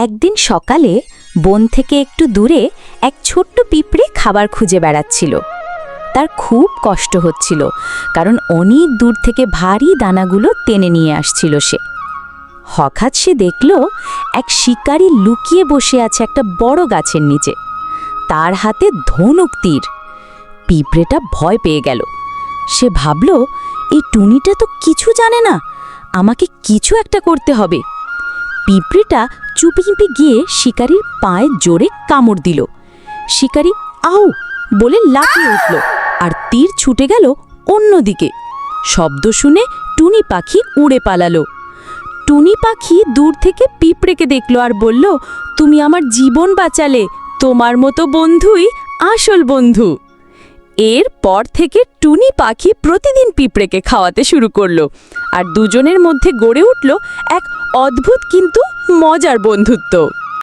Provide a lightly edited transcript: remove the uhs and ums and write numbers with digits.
একদিন সকালে বন থেকে একটু দূরে এক ছোট্ট পিঁপড়ে খাবার খুঁজে বেড়াচ্ছিল। তার খুব কষ্ট হচ্ছিল, কারণ অনেক দূর থেকে ভারী দানাগুলো টেনে নিয়ে আসছিল সে। হঠাৎ সে দেখল এক শিকারী লুকিয়ে বসে আছে একটা বড় গাছের নিচে। তার হাতে ধনুক তীর। পিঁপড়েটা ভয় পেয়ে গেল। সে ভাবল, এই টুনিটা তো কিছু জানে না, আমাকে কিছু একটা করতে হবে। পিঁপড়েটা চুপি গিয়ে শিকারীর পায়ে জোরে কামড় দিল। শিকারী আউ বলে লাফিয়ে উঠল, আর তীর ছুটে গেল অন্যদিকে। শব্দ শুনে টুনি পাখি উড়ে পালালো। টুনি পাখি দূর থেকে পিঁপড়েকে দেখল আর বলল, তুমি আমার জীবন বাঁচালে, তোমার মতো বন্ধুই আসল বন্ধু। এরপর থেকে টুনি পাখি প্রতিদিন পিঁপড়েকে খাওয়াতে শুরু করলো, আর দুজনের মধ্যে গড়ে উঠল এক অদ্ভুত কিন্তু মজার বন্ধুত্ব।